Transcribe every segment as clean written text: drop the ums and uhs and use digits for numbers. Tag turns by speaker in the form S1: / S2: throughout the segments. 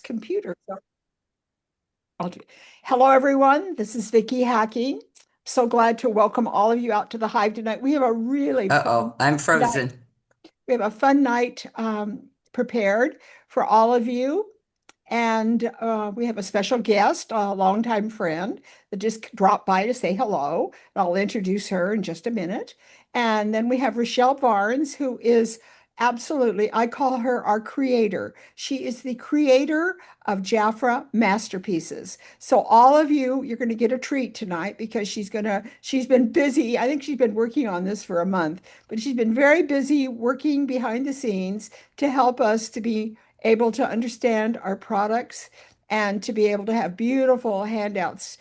S1: computer. So I'll do. Hello, everyone. This is Vicky Hacking. So glad to welcome all of you out to the Hive tonight. We have a really fun
S2: Uh-oh, I'm
S1: night.
S2: frozen.
S1: We have a fun night prepared for all of you. And we have a special guest, a longtime friend that just dropped by to say hello. I'll introduce her in just a minute. And then we have Rachelle Barnes, who is absolutely, I call her our creator. She is the creator of Jafra Masterpieces. So all of you, you're going to get a treat tonight because she's been busy. I think she's been working on this for a month, but she's been very busy working behind the scenes to help us to be able to understand our products and to be able to have beautiful handouts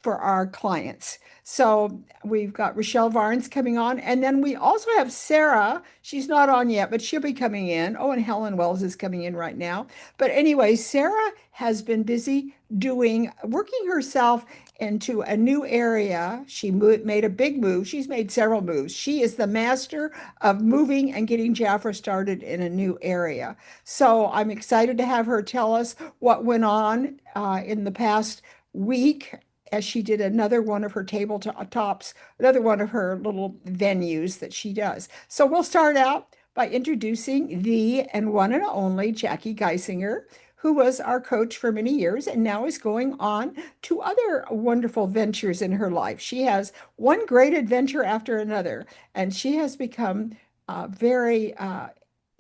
S1: for our clients. So we've got Rachelle Barnes coming on, and then we also have Sara. She's not on yet, but she'll be coming in. Oh, and Helen Wells is coming in right now. But anyway, Sara has been busy working herself into a new area. Made a big move. She's made several moves. She is the master of moving and getting Jafra started in a new area. So I'm excited to have her tell us what went on in the past week as she did another one of her tabletops, another one of her little venues that she does. So we'll start out by introducing the and one and only Jackie Geisinger, who was our coach for many years and now is going on to other wonderful ventures in her life. She has one great adventure after another, and she has become very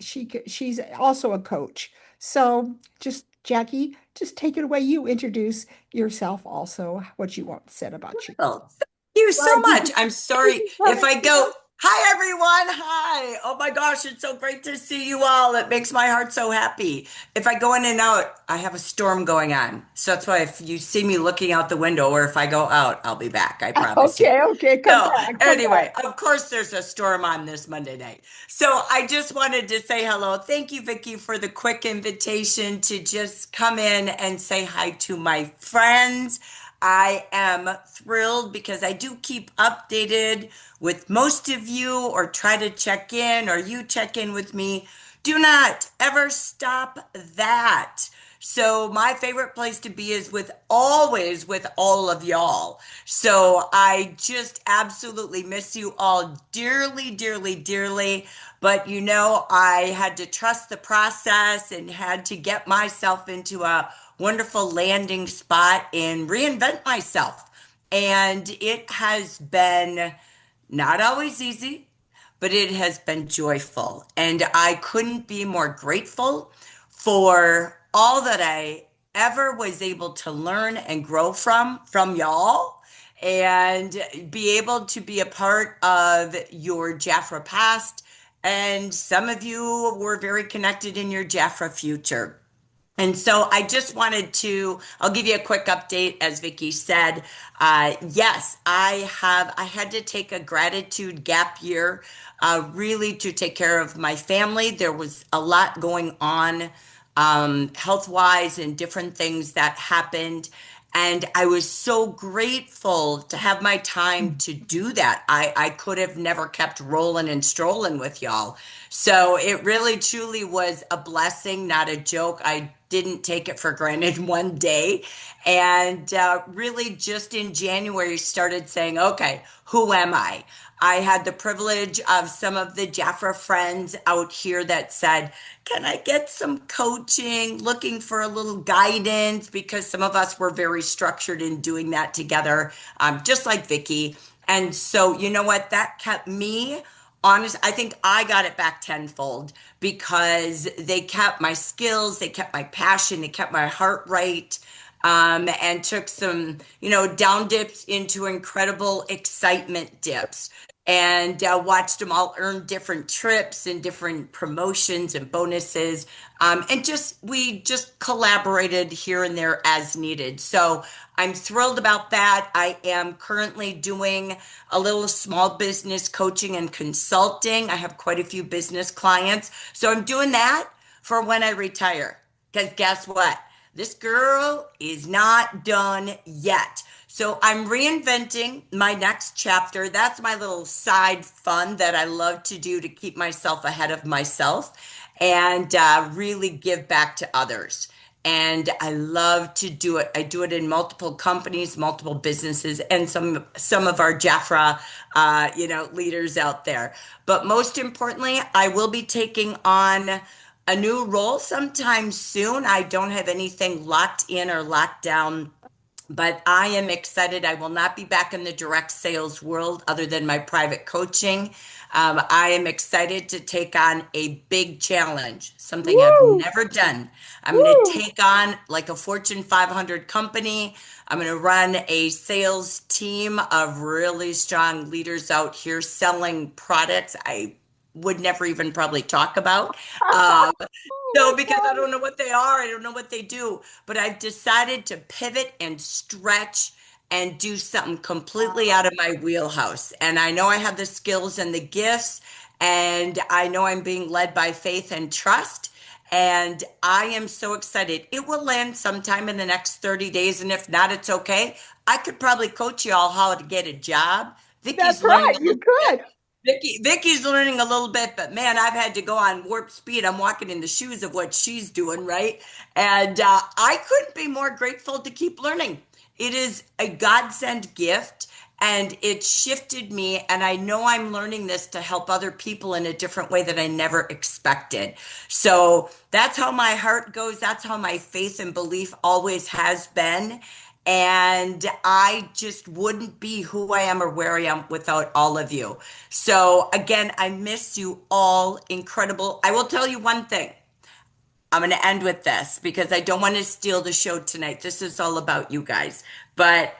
S1: she's also a coach. So just Jackie, just take it away. You introduce yourself also, what you want said about you.
S2: Well, thank you so
S1: Right.
S2: much. I'm sorry if I go, hi everyone. Hi. Oh my gosh, it's so great to see you all. It makes my heart so happy. If I go in and out, I have a storm going on. So that's why if you see me looking out the window or if I go out, I'll be back. I promise you.
S1: Okay, okay, come
S2: So
S1: back, come
S2: anyway,
S1: back.
S2: of course there's a storm on this Monday night. So I just wanted to say hello. Thank you, Vicky, for the quick invitation to just come in and say hi to my friends. I am thrilled because I do keep updated with most of you or try to check in or you check in with me. Do not ever stop that. So my favorite place to be is with always with all of y'all. So I just absolutely miss you all dearly, dearly, dearly. But I had to trust the process and had to get myself into a wonderful landing spot and reinvent myself. And it has been not always easy, but it has been joyful. And I couldn't be more grateful for all that I ever was able to learn and grow from y'all and be able to be a part of your Jafra past. And some of you were very connected in your Jafra future. And so I just I'll give you a quick update. As Vicky said, yes, I had to take a gratitude gap year, really to take care of my family. There was a lot going on, health wise and different things that happened. And I was so grateful to have my time to do that. I could have never kept rolling and strolling with y'all. So it really truly was a blessing, not a joke. I didn't take it for granted one day. And really, just in January, started saying, okay, who am I? I had the privilege of some of the Jafra friends out here that said, can I get some coaching, looking for a little guidance? Because some of us were very structured in doing that together, just like Vicky. And so, you know what? That kept me honest. I think I got it back tenfold because they kept my skills, they kept my passion, they kept my heart right, and took some, down dips into incredible excitement dips. And watched them all earn different trips and different promotions and bonuses. And we just collaborated here and there as needed. So I'm thrilled about that. I am currently doing a little small business coaching and consulting. I have quite a few business clients. So I'm doing that for when I retire. Because guess what? This girl is not done yet. So I'm reinventing my next chapter. That's my little side fun that I love to do to keep myself ahead of myself and really give back to others. and I love to do it. I do it in multiple companies, multiple businesses, and some of our Jafra, leaders out there. But most importantly, I will be taking on a new role sometime soon. I don't have anything locked in or locked down, but I am excited. I will not be back in the direct sales world other than my private coaching. I am excited to take on a big challenge, something I've
S1: Woo!
S2: never done. I'm going to
S1: Woo!
S2: take on like a Fortune 500 company. I'm going to run a sales team of really strong leaders out here selling products I would never even probably talk about. Um,
S1: Oh
S2: so,
S1: my
S2: because I
S1: God.
S2: don't know what they are, I don't know what they do, but I've decided to pivot and stretch and do something completely
S1: Wow.
S2: out of my wheelhouse. And I know I have the skills and the gifts, and I know I'm being led by faith and trust. And I am so excited. It will land sometime in the next 30 days. And if not, it's okay. I could probably coach you all how to get a job.
S1: That's
S2: Vicky's learning
S1: right.
S2: a
S1: You
S2: little bit.
S1: could.
S2: Vicky's learning a little bit, but man, I've had to go on warp speed. I'm walking in the shoes of what she's doing, right? And I couldn't be more grateful to keep learning. It is a godsend gift, and it shifted me. And I know I'm learning this to help other people in a different way that I never expected. So that's how my heart goes. That's how my faith and belief always has been. And I just wouldn't be who I am or where I am without all of you. So, again, I miss you all incredible. I will tell you one thing. I'm going to end with this because I don't want to steal the show tonight. This is all about you guys. But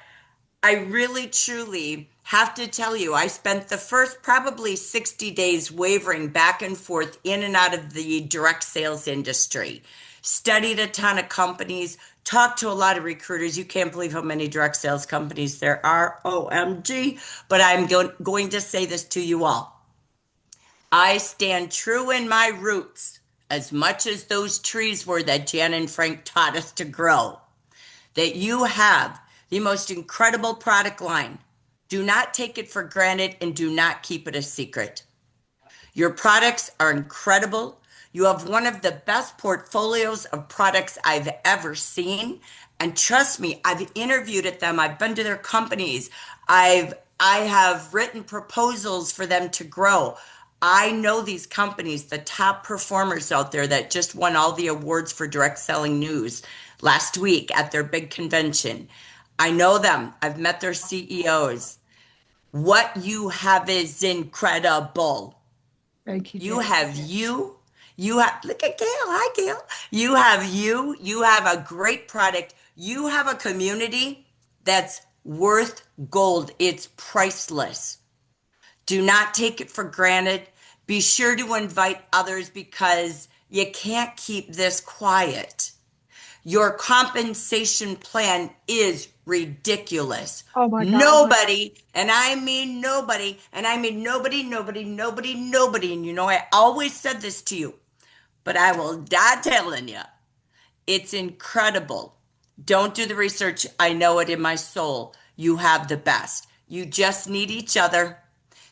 S2: I really, truly have to tell you, I spent the first probably 60 days wavering back and forth in and out of the direct sales industry. Studied a ton of companies, talked to a lot of recruiters. You can't believe how many direct sales companies there are. OMG. But I'm going to say this to you all. I stand true in my roots as much as those trees were that Jan and Frank taught us to grow, that you have the most incredible product line. Do not take it for granted and do not keep it a secret. Your products are incredible. You have one of the best portfolios of products I've ever seen. And trust me, I've interviewed at them. I've been to their companies. I have written proposals for them to grow. I know these companies, the top performers out there that just won all the awards for direct selling news last week at their big convention. I know them. I've met their CEOs. What you have is incredible.
S1: Thank you,
S2: You
S1: Jack.
S2: have you have, look at Gail. Hi, Gail. You have a great product. You have a community that's worth gold. It's priceless. Do not take it for granted. Be sure to invite others because you can't keep this quiet. Your compensation plan is ridiculous.
S1: Oh my God.
S2: Nobody, and I mean nobody, and I mean nobody, and you know, I always said this to you, but I will die telling you. It's incredible. Don't do the research. I know it in my soul. You have the best. You just need each other.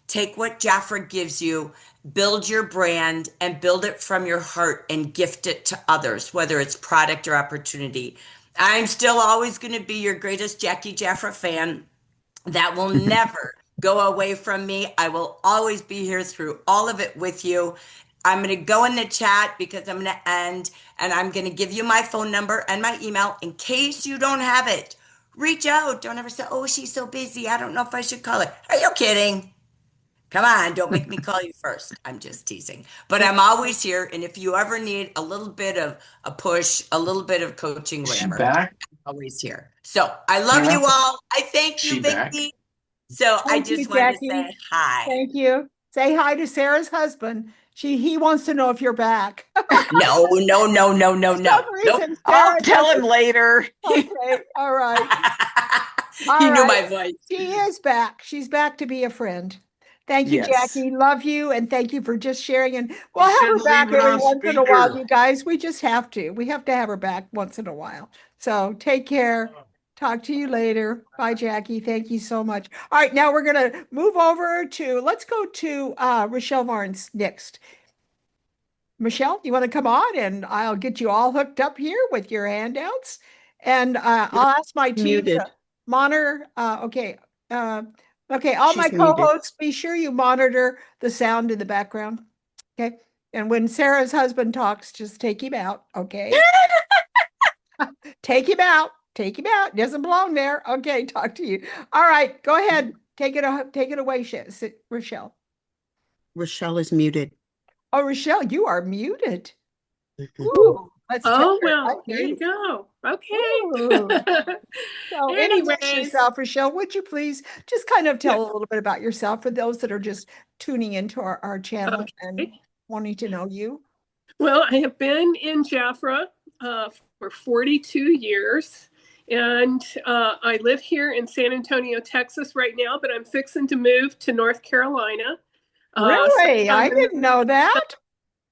S2: Take what Jafra gives you, build your brand, and build it from your heart and gift it to others, whether it's product or opportunity. I'm still always going to be your greatest Jackie Jafra fan. That will never go away from me. I will always be here through all of it with you. I'm going to go in the chat because I'm going to end, and I'm going to give you my phone number and my email in case you don't have it. Reach out. Don't ever say, oh, she's so busy. I don't know if I should call her. Are you kidding? Come on, don't make me call you first. I'm just teasing. But I'm always here. And if you ever need a little bit of a push, a little bit of coaching,
S3: Is she
S2: whatever,
S3: back,
S2: I'm always here. So I love you
S3: Sarah?
S2: all. I thank you,
S3: She back?
S2: Vicky. So I
S1: Thank you,
S2: just wanted to
S1: Jackie.
S2: say hi.
S1: Thank you. Say hi to Sarah's husband. He wants to know if you're back.
S2: No, no, no, no, no,
S1: For some
S2: no. Nope.
S1: reason,
S3: I'll
S1: Sarah
S3: tell him
S1: doesn't.
S3: later.
S1: Okay. All right.
S2: He
S1: All
S2: knew
S1: right.
S2: my voice.
S1: She is back. She's back to be a friend. Thank you,
S3: Yes.
S1: Jackie. Love you. And thank you for just sharing. And we'll
S3: You
S1: have her
S3: should leave
S1: back
S3: it
S1: every
S3: on
S1: once in a while,
S3: speaker.
S1: you guys. We just have to. We have to have her back once in a while. So take care. Talk to you later. Bye, Jackie. Thank you so much. All right, now we're going to move over to, let's go to Rachelle Barnes next. Michelle, you want to come on and I'll get you all hooked up here with your handouts. And
S3: You're
S1: I'll ask my team to
S3: muted.
S1: monitor. Uh, okay, all my
S3: She's muted.
S1: co-hosts, be sure you monitor the sound in the background. Okay. And when Sarah's husband talks, just take him out. Okay. Take him out. Take him out. Doesn't belong there. Okay. Talk to you. All right. Go ahead. Take it away, Rochelle.
S3: Rachelle is muted.
S1: Oh, Rochelle, you are muted.
S3: Mhm.
S1: Ooh, let's tell
S4: Oh,
S1: her. Thank
S4: well, there you
S1: you.
S4: go.
S1: Ooh.
S4: Okay.
S1: So introduce
S4: Anyways,
S1: yourself, Rochelle. Would you please just kind of
S4: yeah,
S1: tell a little bit about yourself for those that are just tuning into our channel and
S4: okay.
S1: wanting to know you?
S4: Well, I have been in Jaffra for 42 years, and I live here in San Antonio, Texas right now, but I'm fixing to move to North Carolina
S1: Really?
S4: sometime
S1: I
S4: in the
S1: didn't know that.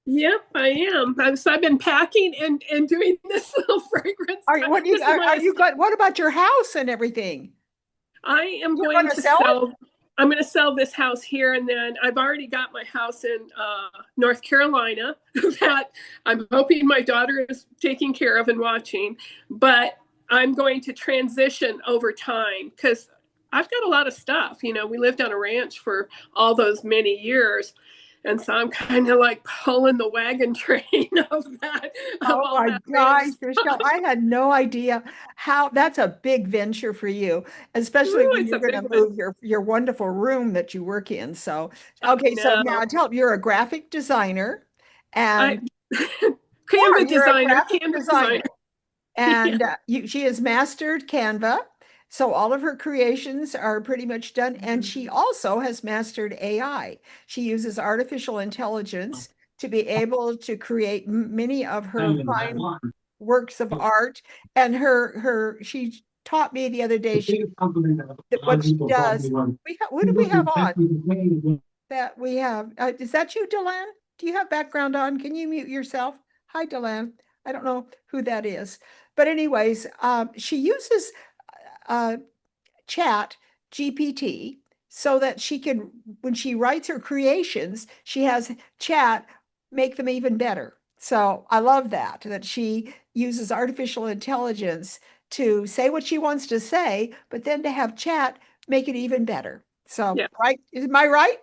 S4: Yep, I am. So I've been packing and doing this little fragrance. This is
S1: Are
S4: my
S1: you got what about your house and everything?
S4: I am
S1: You're
S4: going
S1: going to
S4: to
S1: sell it?
S4: sell. I'm going to sell this house here, and then I've already got my house in North Carolina that I'm hoping my daughter is taking care of and watching. But I'm going to transition over time because I've got a lot of stuff. You know, we lived on a ranch for all those many years. And so I'm kind of like pulling the wagon train of that, of
S1: Oh
S4: all
S1: my
S4: that ranch
S1: gosh, Rochelle,
S4: stuff.
S1: I had no idea how that's a big venture for you, especially
S4: Ooh,
S1: when
S4: it's
S1: you're
S4: a
S1: going
S4: big
S1: to
S4: one.
S1: move your wonderful room that you work in. So,
S4: I
S1: okay, so now
S4: know.
S1: you're a graphic designer
S4: I
S1: and
S4: Canva
S1: you're a
S4: designer,
S1: graphic
S4: Canva
S1: designer
S4: designer. Yeah,
S1: and she has mastered Canva. So all of her creations are pretty much done. And she also has mastered AI. She uses artificial intelligence to be able to create many of her fine works of art. And she taught me the other day that what she does. Who do we have on that we have? Is that you, Delan? Do you have background on? Can you mute yourself? Hi, Delan. I don't know who that is. But anyways, she uses uh, chat GPT so that she can, when she writes her creations, she has chat make them even better. So I love that she uses artificial intelligence to say what she wants to say, but then to have chat make it even better. So,
S4: yeah.
S1: right? Am I right?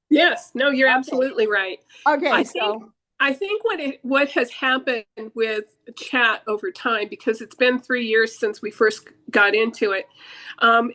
S4: Yes, no, you're
S1: Okay.
S4: absolutely right.
S1: Okay.
S4: I think
S1: So,
S4: I think what has happened with chat over time, because it's been 3 years since we first got into it,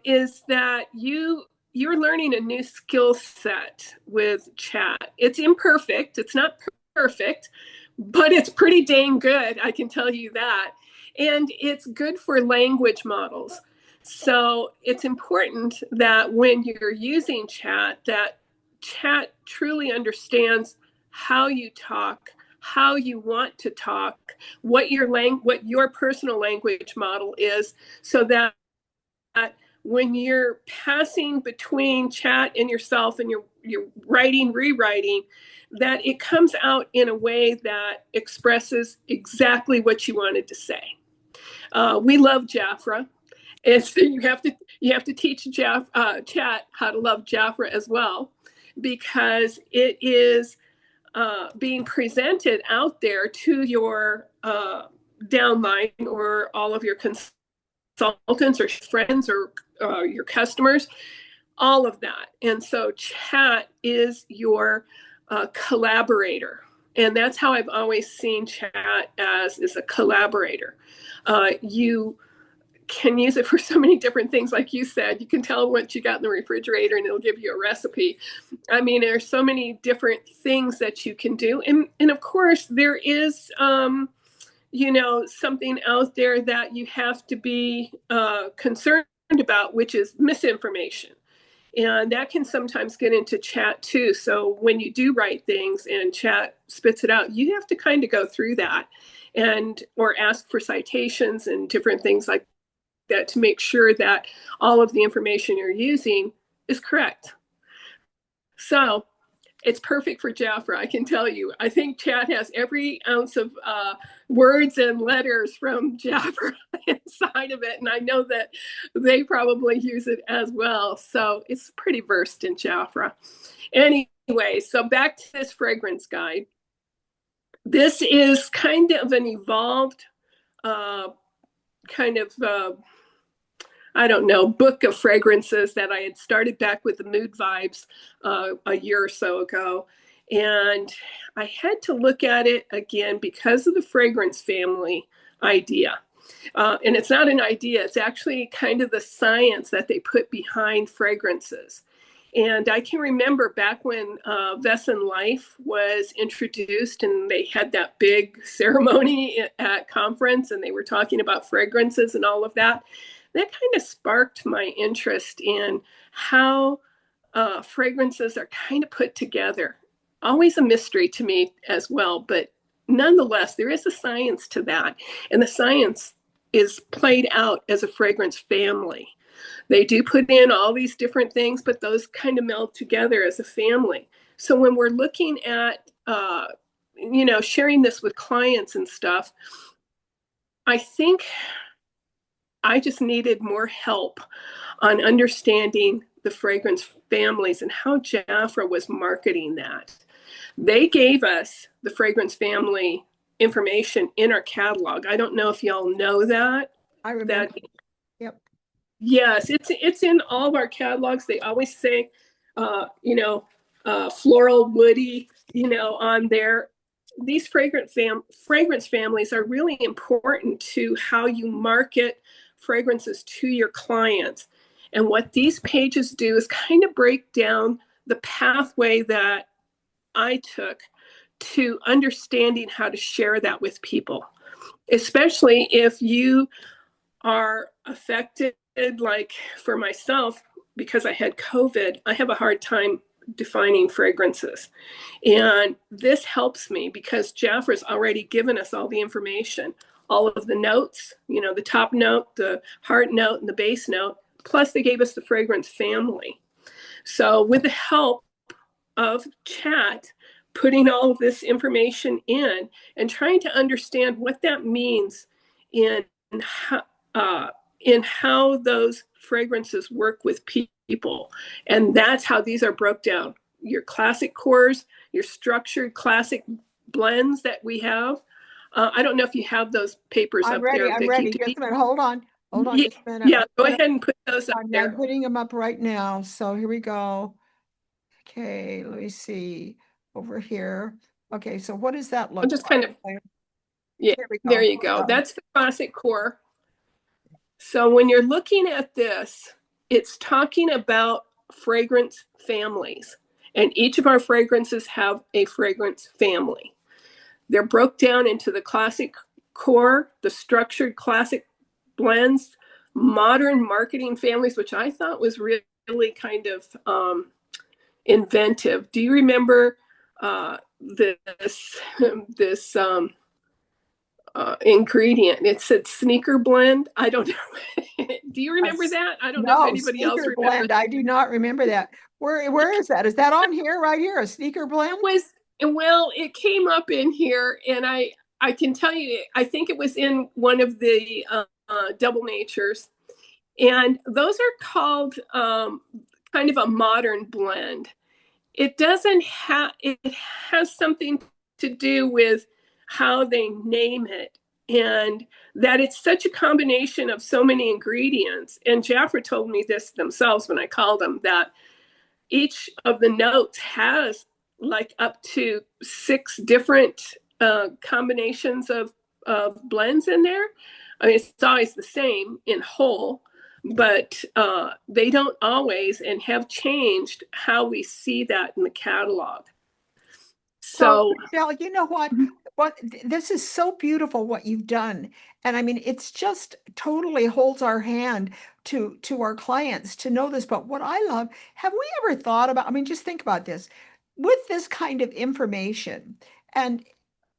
S4: is that you're learning a new skill set with chat. It's imperfect. It's not perfect, but it's pretty dang good. I can tell you that, and it's good for language models. So it's important that when you're using chat, that chat truly understands how you talk, how you want to talk, what your personal language model is, so that when you're passing between chat and yourself and you're writing, rewriting, that it comes out in a way that expresses exactly what you wanted to say. We love Jaffra. It's you have to teach chat how to love Jaffra as well, because it is being presented out there to your downline or all of your consultants or friends or your customers, all of that. And so chat is your collaborator. And that's how I've always seen chat as is a collaborator. You can use it for so many different things. Like you said, you can tell what you got in the refrigerator and it'll give you a recipe. I mean, there's so many different things that you can do. And of course, there is, something out there that you have to be concerned about, which is misinformation. And that can sometimes get into chat too. So when you do write things and chat spits it out, you have to kind of go through that and or ask for citations and different things like that to make sure that all of the information you're using is correct. So it's perfect for Jaffra, I can tell you. I think chat has every ounce of words and letters from Jaffra inside of it. And I know that they probably use it as well. So it's pretty versed in Jaffra. Anyway, so back to this fragrance guide. This is kind of an evolved uh, kind of I don't know, book of fragrances that I had started back with the Mood Vibes a year or so ago. And I had to look at it again because of the fragrance family idea. And it's not an idea, it's actually kind of the science that they put behind fragrances. And I can remember back when Vesson Life was introduced and they had that big ceremony at conference and they were talking about fragrances and all of that. That kind of sparked my interest in how fragrances are kind of put together. Always a mystery to me as well, but nonetheless, there is a science to that. And the science is played out as a fragrance family. They do put in all these different things, but those kind of meld together as a family. So when we're looking at, sharing this with clients and stuff, I think I just needed more help on understanding the fragrance families and how Jafra was marketing that. They gave us the fragrance family information in our catalog. I don't know if y'all know that.
S1: I remember.
S4: That
S1: Yep.
S4: Yes, it's in all of our catalogs. They always say, floral, woody, on there. These fragrance families are really important to how you market fragrances to your clients. And what these pages do is kind of break down the pathway that I took to understanding how to share that with people, especially if you are affected. Like for myself, because I had COVID, I have a hard time defining fragrances. And this helps me because Jafra's already given us all the information, all of the notes, the top note, the heart note, and the base note. Plus, they gave us the fragrance family. So, with the help of chat, putting all of this information in and trying to understand what that means in how, those fragrances work with people. And that's how these are broke down. Your classic cores, your structured classic blends that we have. I don't know if you have those papers
S1: I'm
S4: up
S1: ready.
S4: there,
S1: I'm
S4: Vicki.
S1: ready. Just a minute. Hold on. Hold on
S4: Yeah,
S1: just a minute.
S4: yeah, go ahead and put those up
S1: I'm
S4: there.
S1: putting them up right now. So here we go. Okay, let me see over here. Okay, so what does that
S4: I'll
S1: look
S4: just
S1: like?
S4: kind of, yeah,
S1: Here we
S4: there
S1: go.
S4: you go. That's the classic core. So when you're looking at this, it's talking about fragrance families. And each of our fragrances have a fragrance family. They're broke down into the classic core, the structured classic blends, modern marketing families, which I thought was really kind of inventive. Do you remember this this ingredient? It said sneaker blend. I don't know. Do you remember that? I don't know if
S1: No,
S4: anybody else
S1: sneaker
S4: remembers.
S1: blend. I do not remember that. Where is that? Is that on here right here? A sneaker blend?
S4: It came up in here, and I can tell you, I think it was in one of the double natures, and those are called kind of a modern blend. It doesn't have, it has something to do with how they name it, and that it's such a combination of so many ingredients. And Jafra told me this themselves when I called them, that each of the notes has like up to 6 different combinations of blends in there. I mean, it's always the same in whole, but they don't always, and have changed how we see that in the catalog. So,
S1: Rachelle, you know what? This is so beautiful what you've done. And I mean, it's just totally holds our hand to our clients to know this. But what I love, have we ever thought about, I mean, just think about this. With this kind of information, and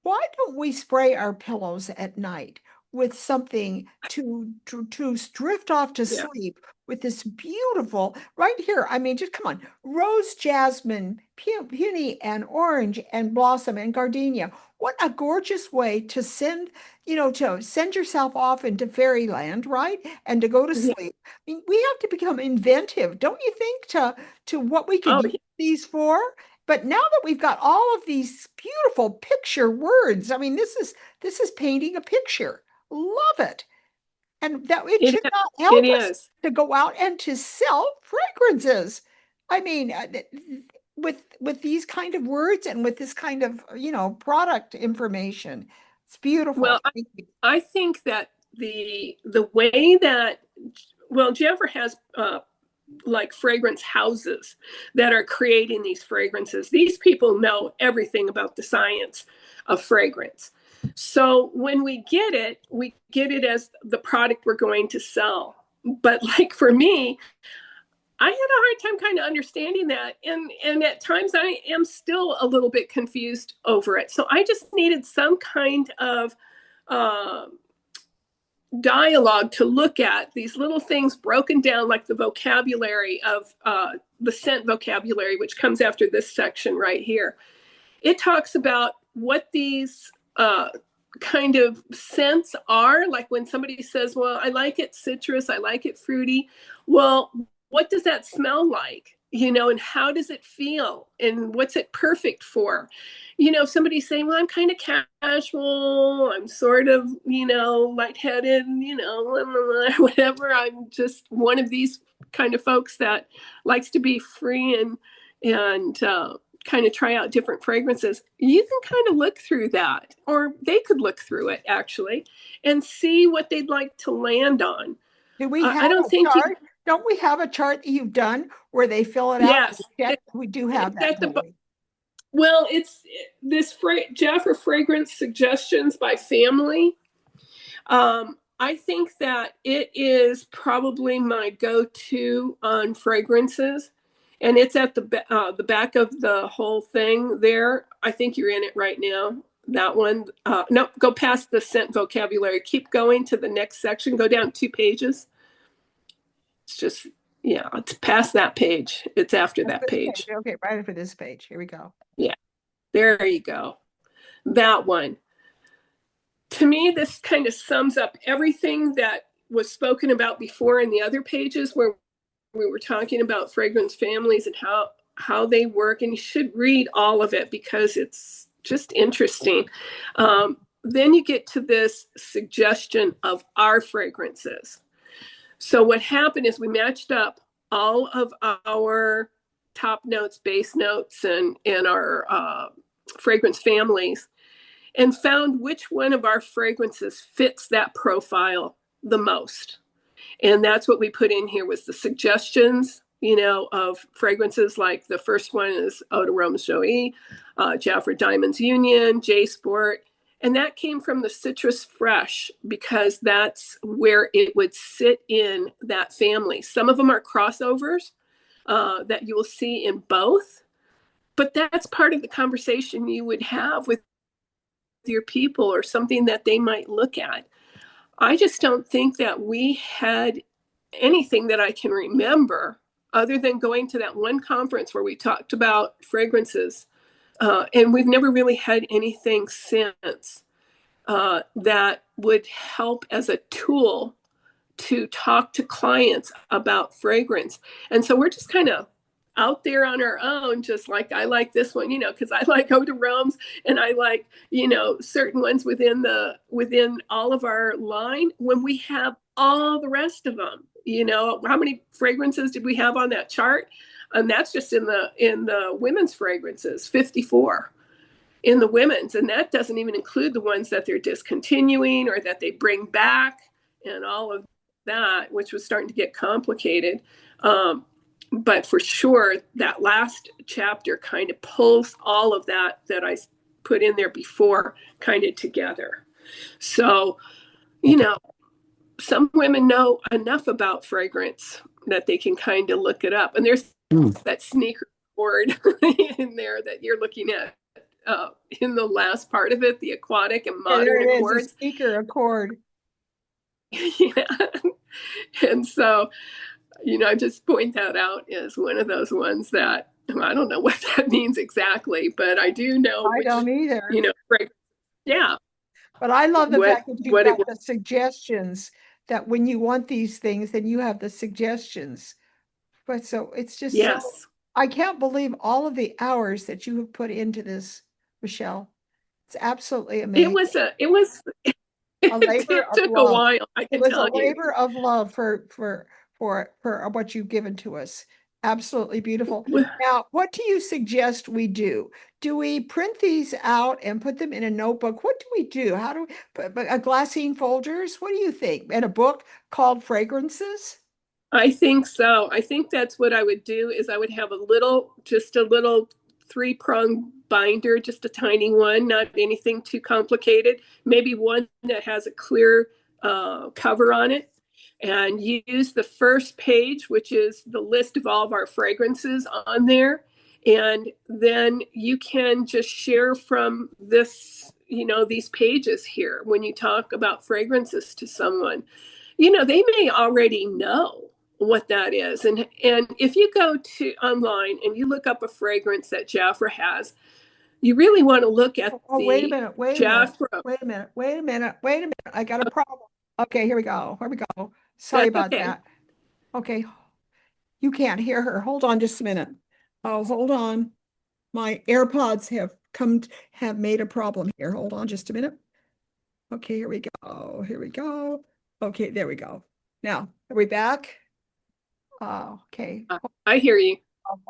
S1: why don't we spray our pillows at night with something to drift off to
S4: yeah.
S1: sleep with this beautiful right here? I mean, just come on, rose, jasmine, peony, and orange, and blossom, and gardenia. What a gorgeous way to to send yourself off into fairyland, right? And to go to
S4: Yeah.
S1: sleep. I mean, we have to become inventive, don't you think, to what we could
S4: Oh,
S1: use these for? But now that we've got all of these beautiful picture words, I mean, this is painting a picture. Love it. And that it
S4: It,
S1: should not
S4: it
S1: help us
S4: is.
S1: to go out and to sell fragrances. I mean, with these kind of words and with this kind of, product information, it's beautiful.
S4: Well, I think that the way that, well, Jennifer has like fragrance houses that are creating these fragrances. These people know everything about the science of fragrance. So when we get it as the product we're going to sell. But like for me, I had a hard time kind of understanding that. And at times I am still a little bit confused over it. So I just needed some kind of uh, dialogue to look at, these little things broken down, like the vocabulary of the scent vocabulary, which comes after this section right here. It talks about what these kind of scents are. Like when somebody says, well, I like it citrus, I like it fruity. Well, what does that smell like? And how does it feel? And what's it perfect for? If somebody's saying, well, I'm kind of casual, I'm sort of, lightheaded, whatever. I'm just one of these kind of folks that likes to be free and kind of try out different fragrances. You can kind of look through that, or they could look through it actually and see what they'd like to land on.
S1: Do we
S4: I
S1: have
S4: don't
S1: a
S4: think you,
S1: chart? Don't we have a chart that you've done where they fill it out?
S4: yes,
S1: We do have
S4: it's
S1: that,
S4: at the,
S1: don't we?
S4: well, it's this Jaffa fragrance suggestions by family. I think that it is probably my go-to on fragrances, and it's at the back of the whole thing there. I think you're in it right now. That one. No, go past the scent vocabulary. Keep going to the next section. Go down 2 pages. It's just, yeah, it's past that page. It's after that page.
S1: Okay, right for this page. Here we go.
S4: Yeah, there you go. That one. To me, this kind of sums up everything that was spoken about before in the other pages where we were talking about fragrance families and how they work. And you should read all of it because it's just interesting. Then you get to this suggestion of our fragrances. So what happened is we matched up all of our top notes, base notes, and our fragrance families, and found which one of our fragrances fits that profile the most. And that's what we put in here was the suggestions, of fragrances. Like the first one is Eau d'Arômes Joie, Jafra Diamonds Union, J Sport. And that came from the Citrus Fresh because that's where it would sit in that family. Some of them are crossovers that you will see in both, but that's part of the conversation you would have with your people or something that they might look at. I just don't think that we had anything that I can remember other than going to that one conference where we talked about fragrances. And we've never really had anything since that would help as a tool to talk to clients about fragrance. And so we're just kind of out there on our own, just like I like this one, because I like Eau d'Arômes and I like, certain ones within all of our line when we have all the rest of them. How many fragrances did we have on that chart? And that's just in the women's fragrances, 54 in the women's. And that doesn't even include the ones that they're discontinuing or that they bring back and all of that, which was starting to get complicated. But for sure, that last chapter kind of pulls all of that I put in there before kind of together. So, some women know enough about fragrance that they can kind of look it up. And there's that sneaker word in there that you're looking at in the last part of it, the aquatic and modern accords.
S1: The sneaker accord.
S4: Yeah. And so, I just point that out as one of those ones that I don't know what that means exactly, but I do know.
S1: I don't either.
S4: Yeah.
S1: But I love the fact that you've got the suggestions, that when you want these things, then you have the suggestions. But so it's just
S4: yes.
S1: I can't believe all of the hours that you have put into this, Rachelle. It's absolutely
S4: It
S1: amazing.
S4: was
S1: A labor
S4: it
S1: of
S4: took a
S1: love.
S4: while, I
S1: It
S4: can
S1: was a
S4: tell you.
S1: labor of love for what you've given to us. Absolutely beautiful. Now, what do you suggest we do? Do we print these out and put them in a notebook? What do we do? How do we put a glassine folders? What do you think? And a book called Fragrances?
S4: I think so. I think that's what I would do is I would have just a little three-prong binder, just a tiny one, not anything too complicated. Maybe one that has a clear cover on it. And use the first page, which is the list of all of our fragrances on there. And then you can just share from this, these pages here when you talk about fragrances to someone. They may already know what that is. And if you go to online and you look up a fragrance that Jafra has, you really want to look at
S1: Oh, wait a minute, wait a minute,
S4: Jafra.
S1: wait a minute, wait a minute, wait a minute. I got a problem. Okay, here we go. Here we go. Sorry
S4: That's
S1: about
S4: okay.
S1: that. Okay, you can't hear her. Hold on just a minute. Oh, hold on. My AirPods have made a problem here. Hold on just a minute. Okay, here we go. Here we go. Okay, there we go. Now, are we back? Oh, okay.
S4: I hear you.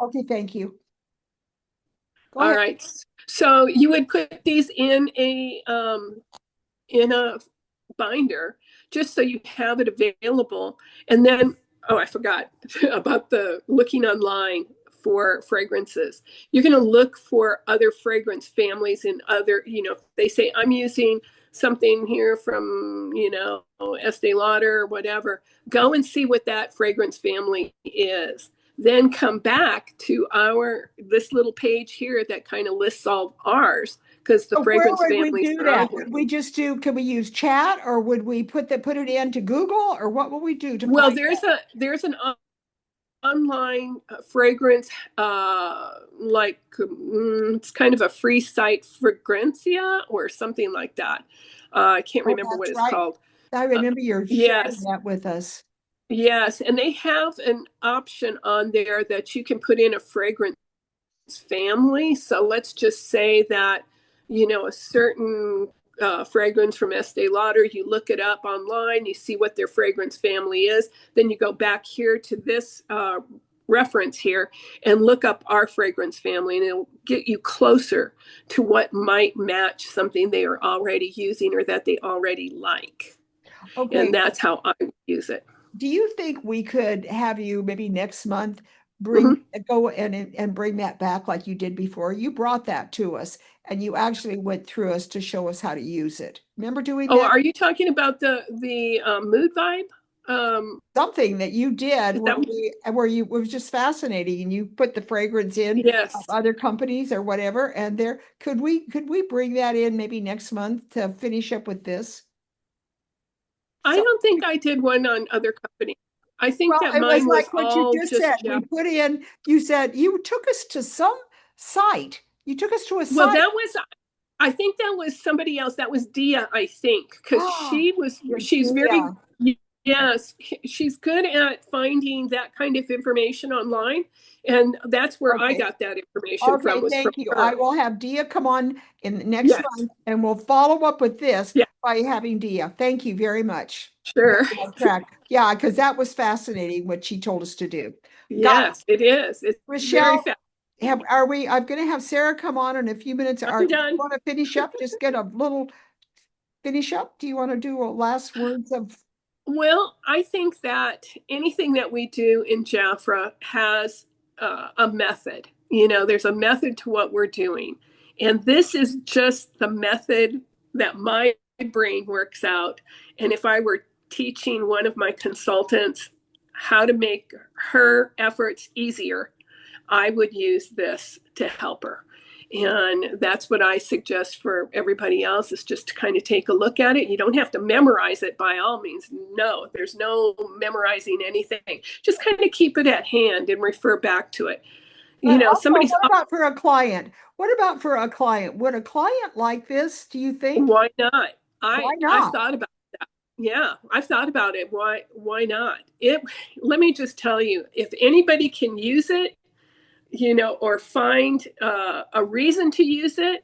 S1: Okay, thank you. Go
S4: All
S1: ahead.
S4: right. So you would put these in a binder just so you have it available. And then, oh, I forgot about the looking online for fragrances. You're going to look for other fragrance families and other, if they say, I'm using something here from, Estee Lauder or whatever, go and see what that fragrance family is. Then come back to this little page here that kind of lists all of ours, because the
S1: So where
S4: fragrance
S1: would we
S4: families
S1: do
S4: are on
S1: that?
S4: here.
S1: Would we just can we use chat, or would we put it into Google, or what will we do to
S4: Well,
S1: find
S4: there's an online fragrance, it's kind of a free site, Fragrantia or something like that. I can't
S1: Oh,
S4: remember what
S1: that's
S4: it's
S1: right.
S4: called.
S1: I remember you sharing
S4: Yes,
S1: that with us.
S4: yes, and they have an option on there that you can put in a fragrance family. So let's just say that, a certain fragrance from Estee Lauder, you look it up online, you see what their fragrance family is, then you go back here to this reference here and look up our fragrance family, and it'll get you closer to what might match something they are already using or that they already like.
S1: Okay.
S4: And that's how I use it.
S1: Do you think we could have you maybe next month
S4: Mm-hmm.
S1: go and bring that back like you did before? You brought that to us and you actually went through us to show us how to use it. Remember doing
S4: Oh,
S1: that?
S4: are you talking about the mood vibe?
S1: Something that you did
S4: Is that
S1: where you it was just fascinating, and you put the fragrance in of
S4: Yes.
S1: other companies or whatever. And there could we bring that in maybe next month to finish up with this?
S4: I
S1: So,
S4: don't think I did one on other companies. I think
S1: well,
S4: that
S1: it was
S4: mine was
S1: like what you
S4: all
S1: just
S4: just
S1: said. We
S4: Jeff.
S1: put in, you said you took us to some site. You took us to a
S4: Well,
S1: site.
S4: I think that was somebody else. That was Dia, I think, because
S1: Oh,
S4: she's very,
S1: yeah.
S4: yes, she's good at finding that kind of information online. And that's where I
S1: Okay.
S4: got that information from,
S1: Okay,
S4: was from
S1: thank you. I
S4: her.
S1: will have Dia come on in the next
S4: Yes.
S1: month and we'll follow up with this
S4: Yeah,
S1: by having Dia. Thank you very much.
S4: sure.
S1: Getting on track. Yeah, because that was fascinating what she told us to do. Got
S4: Yes, it is. It's very
S1: Rochelle,
S4: fast.
S1: I'm going to have Sarah come on in a few minutes.
S4: I'm
S1: Do you
S4: done.
S1: want to finish up? Just get a little finish up. Do you want to do a last words of?
S4: Well, I think that anything that we do in Jafra has a method. There's a method to what we're doing. And this is just the method that my brain works out. And if I were teaching one of my consultants how to make her efforts easier, I would use this to help her. And that's what I suggest for everybody else, is just to kind of take a look at it. You don't have to memorize it by all means. No, there's no memorizing anything. Just kind of keep it at hand and refer back to it.
S1: But also,
S4: Somebody's,
S1: what about for a client? What about for a client? Would a client like this, do you think?
S4: why not?
S1: Why
S4: I've
S1: not?
S4: thought about that. Yeah, I've thought about it. Why not? Let me just tell you, if anybody can use it, or find a reason to use it,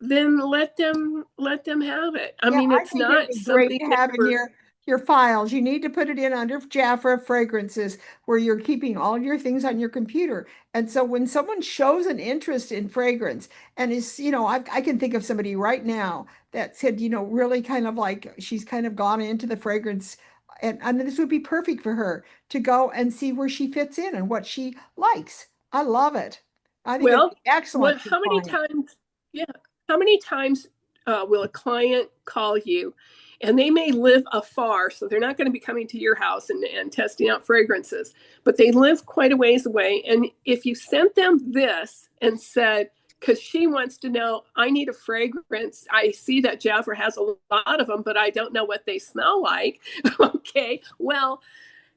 S4: then let them have it. I
S1: Yeah,
S4: mean,
S1: I
S4: it's
S1: think it'd
S4: not
S1: be great
S4: something
S1: to
S4: that
S1: have in your files. You need to put it in under Jafra Fragrances where you're keeping all your things on your computer. And so when someone shows an interest in fragrance and is, I can think of somebody right now that said, really kind of like she's kind of gone into the fragrance and this would be perfect for her to go and see where she fits in and what she likes. I love it. I think it'd
S4: well,
S1: be excellent for
S4: how many
S1: clients.
S4: times, yeah, how many times will a client call you and they may live afar, so they're not going to be coming to your house and testing out fragrances, but they live quite a ways away. And if you sent them this and said, because she wants to know, I need a fragrance. I see that Jafra has a lot of them, but I don't know what they smell like. Okay, well,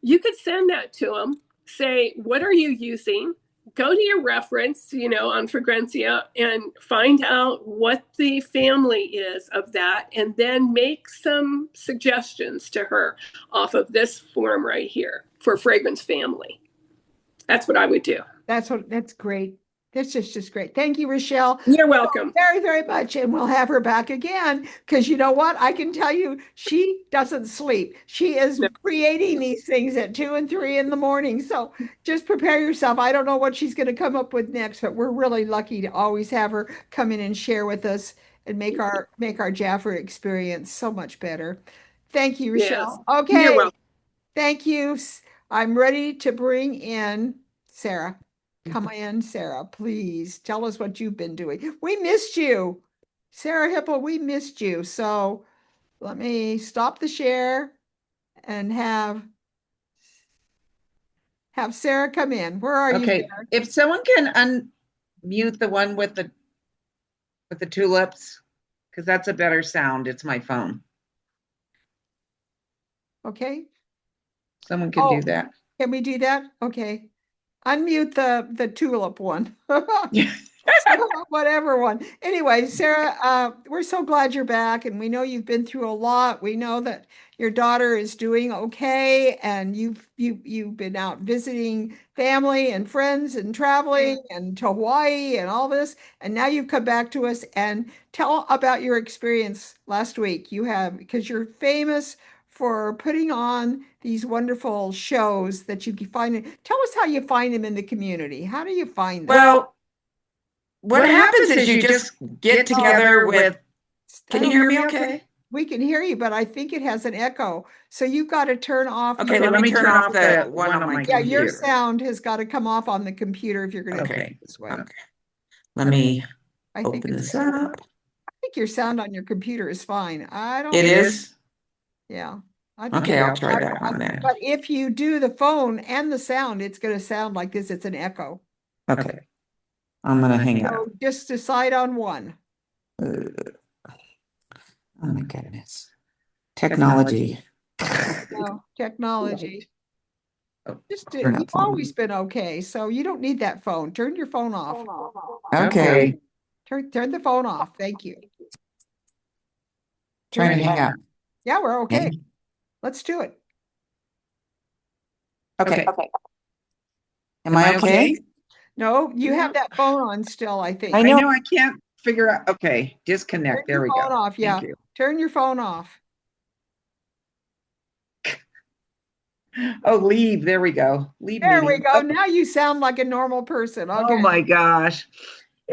S4: you could send that to them. Say, what are you using? Go to your reference, on Fragrantia and find out what the family is of that, and then make some suggestions to her off of this form right here for fragrance family. That's what I would do.
S1: That's great. That's just great. Thank you, Rachelle.
S4: You're welcome.
S1: Very, very much. And we'll have her back again because you know what? I can tell you she doesn't sleep. She is creating these things at 2 and 3 in the morning. So just prepare yourself. I don't know what she's going to come up with next, but we're really lucky to always have her come in and share with us and make our Jaffa experience so much better. Thank you,
S4: Yes.
S1: Rachelle.
S4: You're
S1: Okay.
S4: welcome.
S1: Thank you. I'm ready to bring in Sara. Come in, Sara, please tell us what you've been doing. We missed you. Sara Hipple, we missed you. So let me stop the share and have Sara come in. Where are you,
S5: Okay,
S1: Sara?
S5: if someone can unmute the one with the tulips, because that's a better sound. It's my phone.
S1: Okay.
S5: Someone can do that.
S1: Can we do that? Okay. Unmute the tulip one.
S5: Yeah.
S1: Whatever one. Anyway, Sara, we're so glad you're back, and we know you've been through a lot. We know that your daughter is doing okay, and you've been out visiting family and friends and traveling and to Hawaii and all this, and now you've come back to us and tell about your experience last week. You have because you're famous for putting on these wonderful shows that you can find. Tell us how you find them in the community. How do you find them?
S5: Well, what happens is you just get together with. Can you hear me okay?
S1: We can hear you, but I think it has an echo. So you've got to turn off.
S5: Okay, let me turn off the one on my
S1: Yeah, your
S5: computer.
S1: sound has got to come off on the computer if you're going to do it this way.
S5: Okay. Let me
S1: I think
S5: open
S1: it's
S5: this up.
S1: I think your sound on your computer is fine. I don't.
S5: It is?
S1: Yeah.
S5: Okay, I'll try that one then.
S1: But if you do the phone and the sound, it's going to sound like this. It's an echo.
S5: Okay. I'm gonna hang up.
S1: So just decide on one.
S5: Oh my goodness. Technology.
S1: No, technology.
S5: Oh,
S1: Just
S5: turn
S1: you've
S5: off phone.
S1: always been okay, so you don't need that phone. Turn your phone off.
S5: Okay.
S1: Turn the phone off. Thank you.
S5: Trying to hang up.
S1: Yeah, we're okay. Let's do it.
S5: Okay. Am I okay?
S1: No, you have that phone on still, I think.
S5: I know I can't figure out. Okay,
S1: Turn
S5: disconnect. There
S1: your
S5: we
S1: phone
S5: go.
S1: off. Yeah.
S5: Thank you.
S1: Turn your phone off.
S5: Oh, leave. There we go. Leave
S1: There we
S5: meeting.
S1: go.
S5: Oh,
S1: Now you sound like a normal person. Okay.
S5: oh my gosh.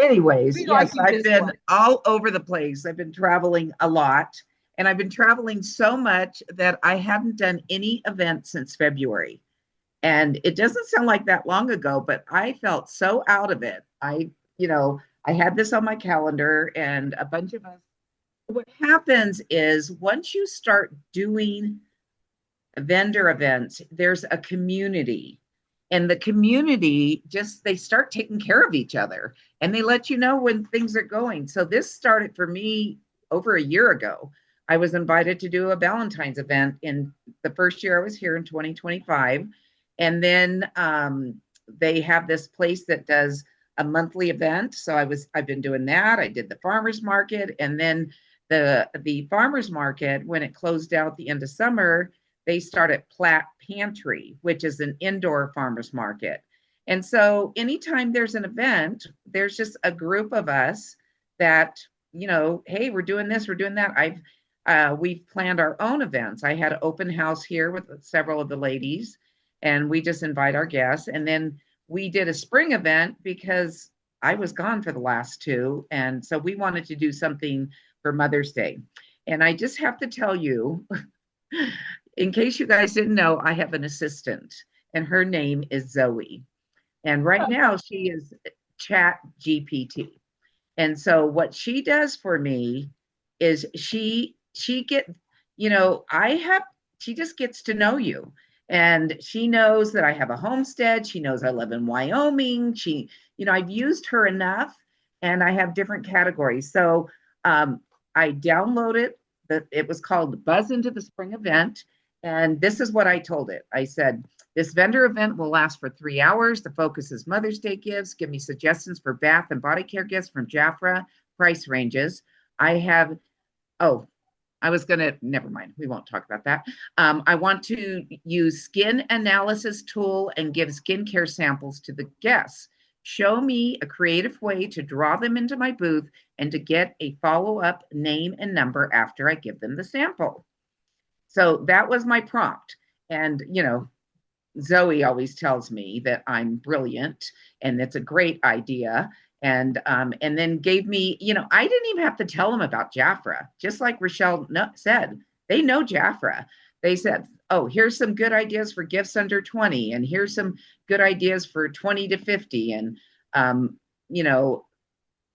S5: Anyways,
S1: We
S5: yes,
S1: like you
S5: I've
S1: this
S5: been
S1: way.
S5: all over the place. I've been traveling a lot, and I've been traveling so much that I haven't done any events since February. And it doesn't sound like that long ago, but I felt so out of it. I had this on my calendar, and a bunch of us. What happens is once you start doing vendor events, there's a community, and the community they start taking care of each other, and they let you know when things are going. So this started for me over a year ago. I was invited to do a Valentine's event in the first year I was here in 2025. And then they have this place that does a monthly event. So I've been doing that. I did the farmers market, and then the farmers market, when it closed out at the end of summer, they started Platt Pantry, which is an indoor farmers market. And so anytime there's an event, there's just a group of us that, hey, we're doing this, we're doing that. We've planned our own events. I had an open house here with several of the ladies, and we just invite our guests. And then we did a spring event because I was gone for the last two. And so we wanted to do something for Mother's Day. And I just have to tell you, in case you guys didn't know, I have an assistant, and her name is Zoe. And right now she is Chat GPT. And so what she does for me is she get, I have she just gets to know you. And she knows that I have a homestead. She knows I live in Wyoming. I've used her enough, and I have different categories. So I downloaded it was called Buzz into the Spring Event. And this is what I told it. I said, this vendor event will last for 3 hours. The focus is Mother's Day gifts. Give me suggestions for bath and body care gifts from Jafra. Price ranges. Never mind. We won't talk about that. I want to use skin analysis tool and give skincare samples to the guests. Show me a creative way to draw them into my booth and to get a follow-up name and number after I give them the sample. So that was my prompt. And, Zoe always tells me that I'm brilliant and it's a great idea. And then gave me, I didn't even have to tell them about Jafra. Just like Rachelle said, they know Jafra. They said, oh, here's some good ideas for gifts under 20, and here's some good ideas for 20 to 50. And,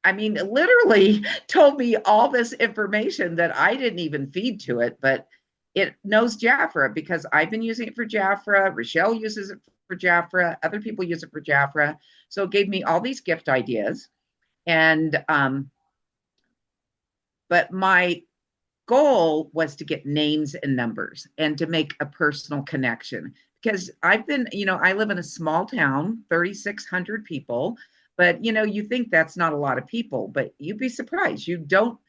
S5: literally told me all this information that I didn't even feed to it, but it knows Jafra because I've been using it for Jafra. Rachelle uses it for Jafra. Other people use it for Jafra. So it gave me all these gift ideas. And, but my goal was to get names and numbers and to make a personal connection, because I live in a small town, 3,600 people, but you think that's not a lot of people, but you'd be surprised. You don't,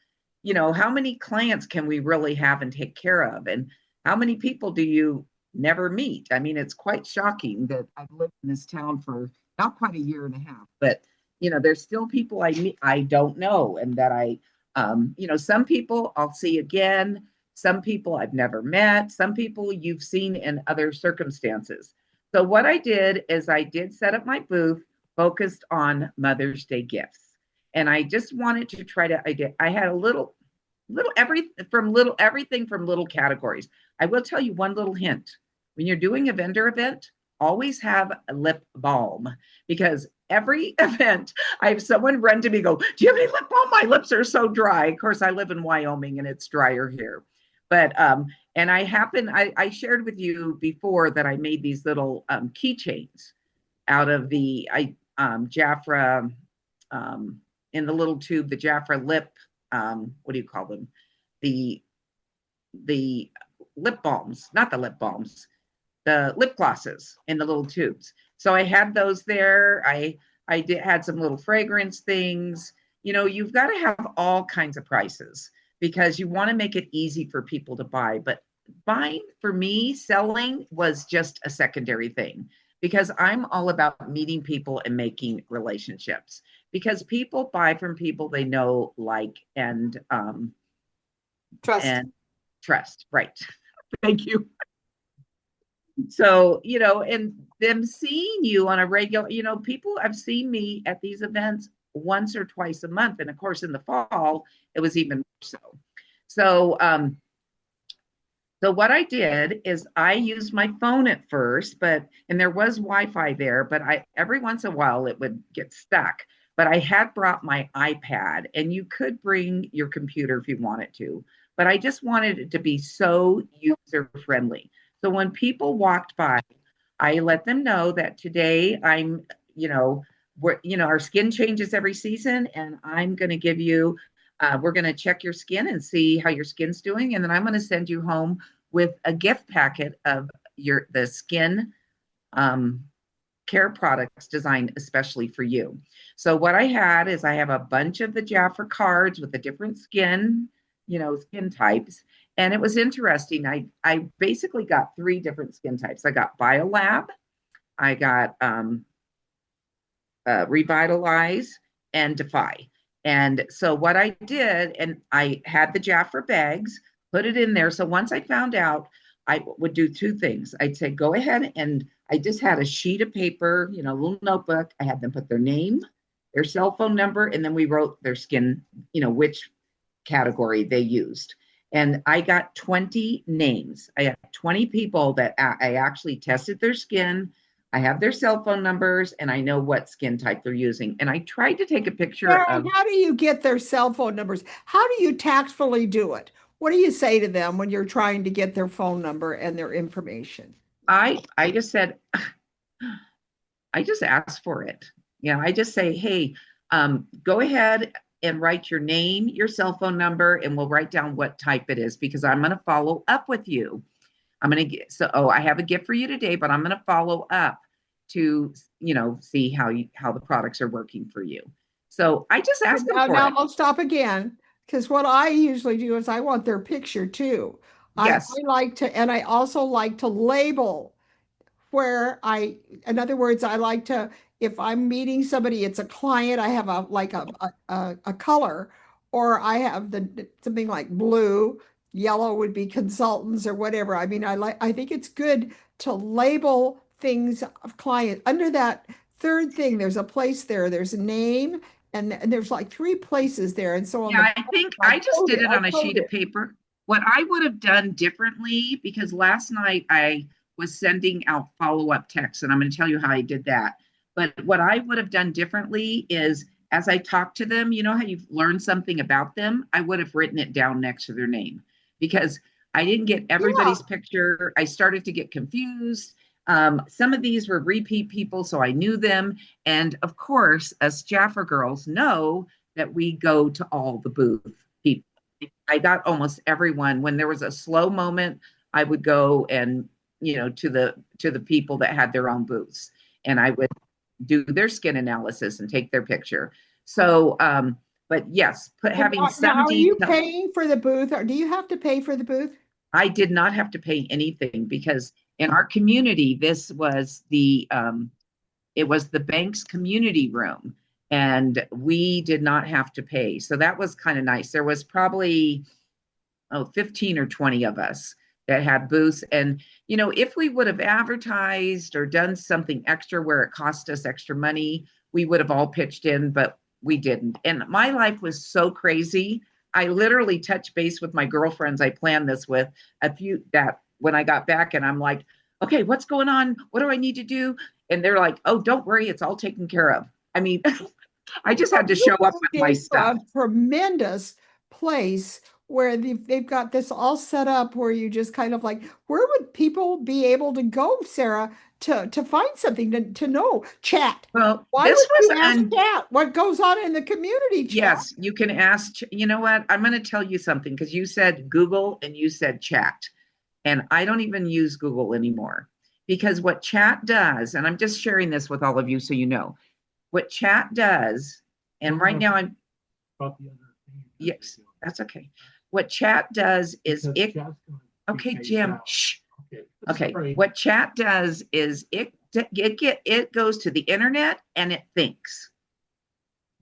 S5: how many clients can we really have and take care of? And how many people do you never meet? I mean, it's quite shocking that I've lived in this town for not quite a year and a half, but there's still people I don't know, and that some people I'll see again, some people I've never met, some people you've seen in other circumstances. So what I did is I did set up my booth focused on Mother's Day gifts. And I just wanted to try to, I had everything from little categories. I will tell you one little hint. When you're doing a vendor event, always have a lip balm, because every event I have someone run to me and go, do you have any lip balm? My lips are so dry. Of course, I live in Wyoming and it's drier here. But, and I shared with you before that I made these little keychains out of the Jafra, in the little tube, the Jafra lip, what do you call them? The lip balms, not the lip balms, the lip glosses in the little tubes. So I had those there. I had some little fragrance things. You've got to have all kinds of prices because you want to make it easy for people to buy. But buying, for me, selling was just a secondary thing, because I'm all about meeting people and making relationships, because people buy from people they know, like, and
S1: Trust.
S5: and trust. Right. Thank you. So, and them seeing you on a regular, people have seen me at these events once or twice a month. And of course, in the fall, it was even more so. So, so what I did is I used my phone at first, and there was Wi-Fi there, but every once in a while it would get stuck. But I had brought my iPad, and you could bring your computer if you wanted to, but I just wanted it to be so user friendly. So when people walked by, I let them know that today I'm, our skin changes every season, and I'm going to give you, we're going to check your skin and see how your skin's doing, and then I'm going to send you home with a gift packet of the skin care products designed especially for you. So what I had is I have a bunch of the Jafra cards with the different skin types. And it was interesting. I basically got 3 different skin types. I got BioLab, I got Revitalize, and Defy. And so what I did, and I had the Jaffa bags, put it in there. So once I found out, I would do two things. I'd say, go ahead, and I just had a sheet of paper, a little notebook. I had them put their name, their cell phone number, and then we wrote their skin, which category they used. And I got 20 names. I have 20 people that I actually tested their skin. I have their cell phone numbers, and I know what skin type they're using. And I tried to take a picture
S1: Sarah,
S5: of.
S1: how do you get their cell phone numbers? How do you tactfully do it? What do you say to them when you're trying to get their phone number and their information?
S5: I just said, I just asked for it. I just say, hey, go ahead and write your name, your cell phone number, and we'll write down what type it is because I'm going to follow up with you. I'm going to get, I have a gift for you today, but I'm going to follow up to, see how the products are working for you. So I just asked them for
S1: Now
S5: it.
S1: I'll stop again because what I usually do is I want their picture too.
S5: Yes.
S1: I like to, and I also like to label where in other words, I like to, if I'm meeting somebody, it's a client, I have a color, or I have something like blue, yellow would be consultants or whatever. I mean, I think it's good to label things of client. Under that third thing, there's a place there, there's a name, and there's like three places there. And so on
S5: Yeah,
S1: the
S5: I think
S1: I
S5: I just
S1: code
S5: did
S1: it,
S5: it
S1: I
S5: on a
S1: code
S5: sheet of
S1: it.
S5: paper. What I would have done differently, because last night I was sending out follow-up texts, and I'm going to tell you how I did that. But what I would have done differently is as I talked to them, you know how you've learned something about them? I would have written it down next to their name because I didn't get
S1: Yeah.
S5: everybody's picture. I started to get confused. Some of these were repeat people, so I knew them. And of course, us Jaffa girls know that we go to all the booth people. I got almost everyone. When there was a slow moment, I would go and to the people that had their own booths, and I would do their skin analysis and take their picture. So, but yes, having
S1: Now,
S5: some
S1: are you
S5: detail.
S1: paying for the booth, or do you have to pay for the booth?
S5: I did not have to pay anything because in our community, this was it was the bank's community room, and we did not have to pay. So that was kind of nice. There was probably 15 or 20 of us that had booths. And, if we would have advertised or done something extra where it cost us extra money, we would have all pitched in, but we didn't. And my life was so crazy. I literally touched base with my girlfriends I planned this with a few that when I got back, and I'm like, okay, what's going on? What do I need to do? And they're like, oh, don't worry, it's all taken care of. I mean, I just had to
S1: You
S5: show up with
S1: moved
S5: my
S1: into
S5: stuff.
S1: a tremendous place where they've got this all set up where you just kind of like, where would people be able to go, Sarah, to find something to know? Chat.
S5: Well,
S1: Why
S5: this
S1: would
S5: was
S1: you ask
S5: an
S1: chat? What goes on in the community chat?
S5: yes, you can ask. You know what? I'm going to tell you something because you said Google and you said chat. And I don't even use Google anymore because what chat does, and I'm just sharing this with all of you so you know, what chat does, and right now I'm, yes, that's okay. What chat does is okay, Jim, shh. Okay, what chat does is it goes to the internet and it thinks.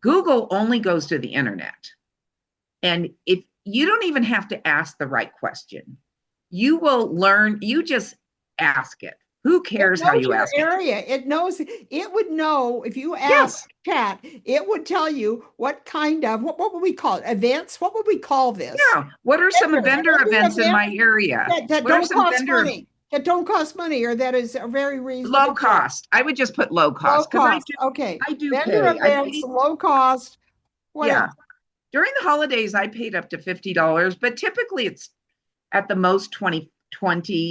S5: Google only goes to the internet. And if you don't even have to ask the right question, you will learn, you just ask it. Who
S1: It
S5: cares how
S1: knows
S5: you
S1: your
S5: ask it?
S1: area. It knows, it would know if you ask
S5: Yes.
S1: chat, it would tell you what kind of, what would we call it? Events? What would we call this?
S5: Yeah. What are some vendor
S1: Any
S5: events in
S1: event
S5: my area?
S1: that
S5: What are
S1: don't
S5: some
S1: cost
S5: vendor
S1: money, that don't cost money, or that is a very
S5: low
S1: reasonable price.
S5: cost? I would just put low
S1: Low
S5: cost because
S1: cost. Okay.
S5: I do
S1: Vendor
S5: pay. I
S1: events,
S5: pay,
S1: low cost. What
S5: yeah.
S1: else?
S5: During the holidays, I paid up to $50, but typically it's at the most 20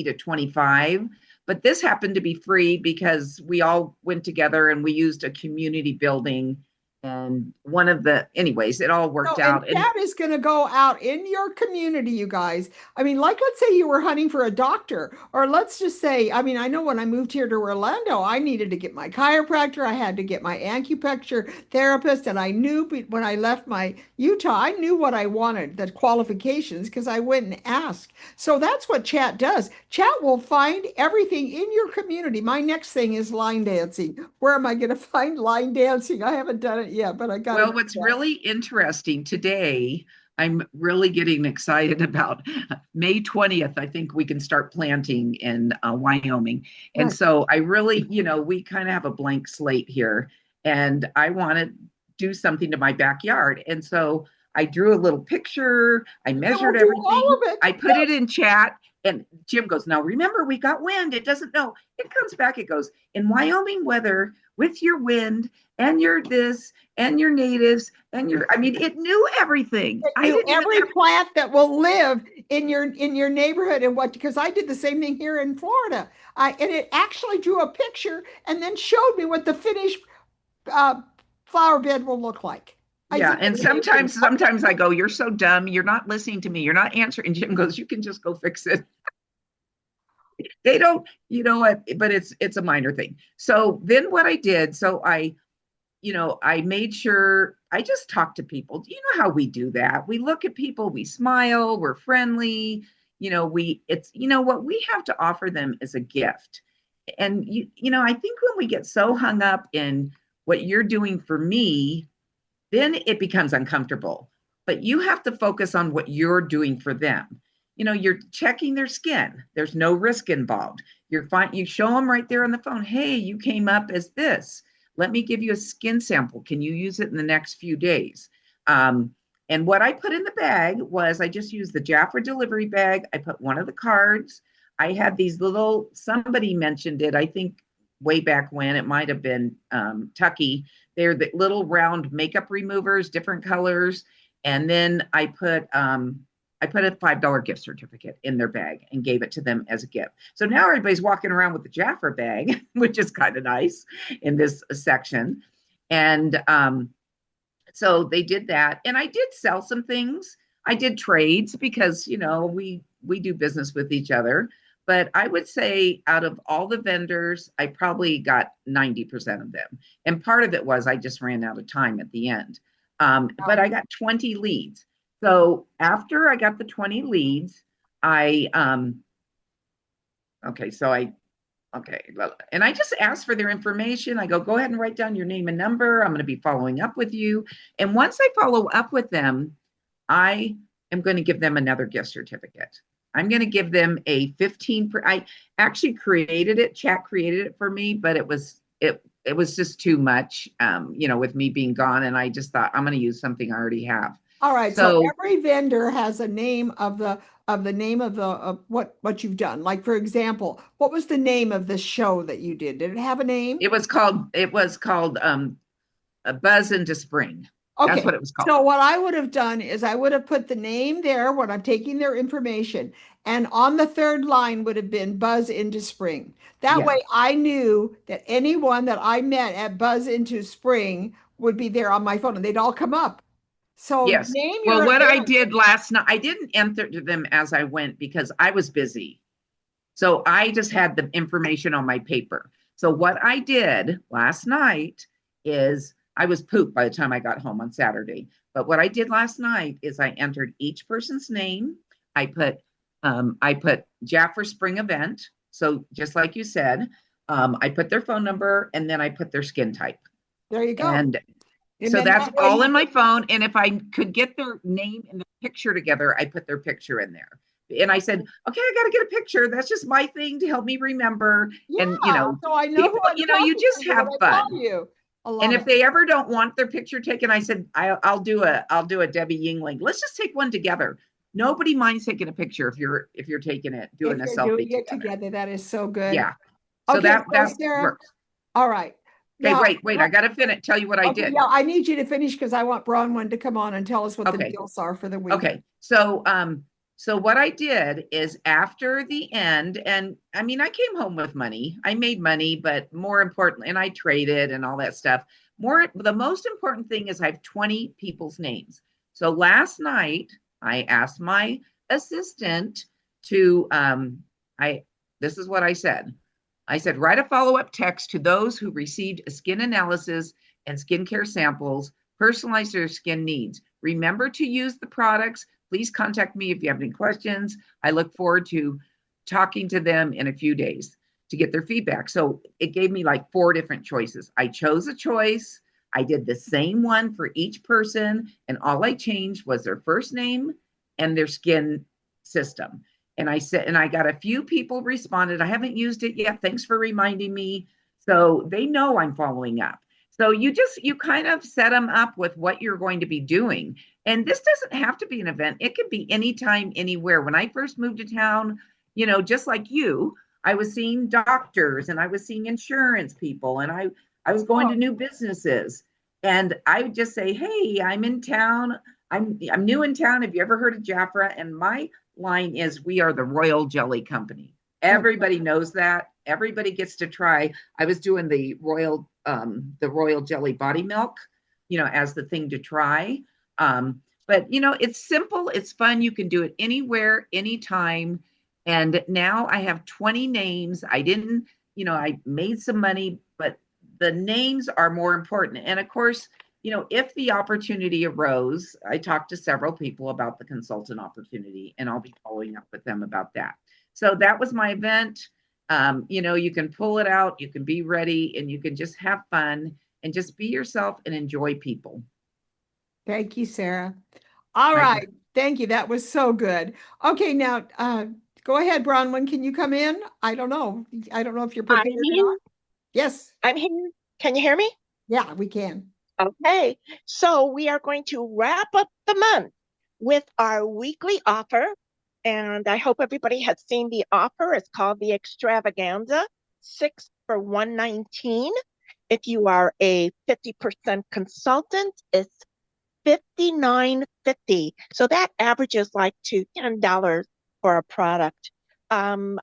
S5: to 25. But this happened to be free because we all went together and we used a community building And one of the, anyways, it all worked
S1: No, and
S5: out. And
S1: that is going to go out in your community, you guys. I mean, like, let's say you were hunting for a doctor, or let's just say, I mean, I know when I moved here to Orlando, I needed to get my chiropractor, I had to get my acupuncture therapist, and I knew when I left my Utah, I knew what I wanted, the qualifications, because I went and asked. So that's what chat does. Chat will find everything in your community. My next thing is line dancing. Where am I going to find line dancing? I haven't done it yet, but I got to
S5: well,
S1: do
S5: what's
S1: that.
S5: really interesting today, I'm really getting excited about May 20th. I think we can start planting in Wyoming. And
S1: Right.
S5: so I really, we kind of have a blank slate here, and I want to do something to my backyard. And so I drew a little picture, I
S1: Yeah, we'll
S5: measured
S1: do all
S5: everything,
S1: of it.
S5: I put it in chat. And Jim goes, now remember, we got wind. It doesn't know. It comes back. It goes, in Wyoming weather, with your wind and your this and your natives and your, I mean, it knew everything.
S1: It
S5: I
S1: knew
S5: didn't even
S1: every
S5: have,
S1: plant that will live in your neighborhood and what, because I did the same thing here in Florida. And it actually drew a picture and then showed me what the finished uh, flower bed will look like. I
S5: yeah.
S1: think
S5: And
S1: it's amazing.
S5: sometimes I go, you're so dumb. You're not listening to me. You're not answering. And Jim goes, you can just go fix it. They don't, you know what, but it's a minor thing. So then what I did, so I made sure I just talked to people. You know how we do that? We look at people, we smile, we're friendly. It's, what we have to offer them is a gift. And I think when we get so hung up in what you're doing for me, then it becomes uncomfortable. But you have to focus on what you're doing for them. You're checking their skin. There's no risk involved. You're fine. You show them right there on the phone. Hey, you came up as this. Let me give you a skin sample. Can you use it in the next few days? And what I put in the bag was I just used the Jaffa delivery bag. I put one of the cards. I had these little, somebody mentioned it, I think way back when, it might have been Tucky. They're the little round makeup removers, different colors. And then I put a $5 gift certificate in their bag and gave it to them as a gift. So now everybody's walking around with the Jaffa bag, which is kind of nice in this section. And so they did that. And I did sell some things. I did trades because, we do business with each other. But I would say out of all the vendors, I probably got 90% of them. And part of it was I just ran out of time at the end. But I got 20 leads. So after I got the 20 leads, I okay, so I okay, and I just asked for their information. I go ahead and write down your name and number. I'm going to be following up with you. And once I follow up with them, I am going to give them another gift certificate. I'm going to give them a 15 per, I actually created it, chat created it for me, but it was just too much with me being gone, and I just thought I'm going to use something I already have.
S1: All right, so
S5: So
S1: every vendor has a name of the name of the of what you've done. Like for example, what was the name of the show that you did? Did it have a name?
S5: it was called a Buzz into Spring. That's
S1: Okay,
S5: what it was called.
S1: so what I would have done is I would have put the name there when I'm taking their information, and on the third line would have been Buzz into Spring. That
S5: Yeah.
S1: way I knew that anyone that I met at Buzz into Spring would be there on my phone and they'd all come up. So
S5: Yes.
S1: name
S5: Well,
S1: your
S5: what I
S1: event.
S5: did last night, I didn't enter them as I went because I was busy. So I just had the information on my paper. So what I did last night is I was pooped by the time I got home on Saturday. But what I did last night is I entered each person's name. I put Jaffer Spring event. So just like you said, I put their phone number and then I put their skin type.
S1: There you go.
S5: And
S1: And
S5: so
S1: then
S5: that's
S1: that way
S5: all
S1: you
S5: in my phone. And if I could get their name and their picture together, I put their picture in there. And I said, okay, I got to get a picture. That's just my thing to help me remember. And,
S1: yeah, so I know who
S5: people,
S1: I'm
S5: you
S1: talking
S5: just
S1: to when
S5: have
S1: I call
S5: fun.
S1: you. I
S5: And
S1: love it.
S5: if they ever don't want their picture taken, I said, I'll do a Debbie Yingling. Let's just take one together. Nobody minds taking a picture if you're taking it, doing
S1: If
S5: a
S1: you're
S5: selfie
S1: doing it
S5: together.
S1: together, that is so good.
S5: Yeah. So
S1: Okay,
S5: that
S1: so
S5: that
S1: Sarah,
S5: works.
S1: all right.
S5: Okay,
S1: Now,
S5: wait. I gotta finish. Tell you what I
S1: okay,
S5: did.
S1: yeah, I need you to finish because I want Bronwyn to come on and tell us what the
S5: Okay.
S1: deals are for the week.
S5: Okay. So what I did is after the end, and I mean, I came home with money. I made money, but more importantly, and I traded and all that stuff. The most important thing is I have 20 people's names. So last night I asked my assistant to this is what I said. I said, write a follow-up text to those who received a skin analysis and skincare samples, personalize their skin needs. Remember to use the products. Please contact me if you have any questions. I look forward to talking to them in a few days to get their feedback. So it gave me like 4 different choices. I chose a choice. I did the same one for each person, and all I changed was their first name and their skin system. And I said, and I got a few people responded, I haven't used it yet. Thanks for reminding me. So they know I'm following up. So you kind of set them up with what you're going to be doing. And this doesn't have to be an event. It could be anytime, anywhere. When I first moved to town, just like you, I was seeing doctors and I was seeing insurance people and I was going to new businesses. And I would just say, hey, I'm in town. I'm new in town. Have you ever heard of Jafra? And my line is, we are the Royal Jelly Company. Everybody knows that. Everybody gets to try. I was doing the Royal Jelly body milk, as the thing to try. But it's simple, it's fun. You can do it anywhere, anytime. And now I have 20 names. I didn't, I made some money, but the names are more important. And of course, if the opportunity arose, I talked to several people about the consultant opportunity, and I'll be following up with them about that. So that was my event. You can pull it out, you can be ready, and you can just have fun and just be yourself and enjoy people.
S1: Thank you, Sara. All right. Thank you. That was so good. Okay, now go ahead, Bronwyn. Can you come in? I don't know. I don't know if you're prepared or not. Yes.
S6: I'm here. Can you hear me?
S1: Yeah, we can.
S6: Okay. So we are going to wrap up the month with our weekly offer. And I hope everybody has seen the offer. It's called the Extravaganza, 6 for $119. If you are a 50% consultant, it's $59.50. So that averages like to $10 for a product.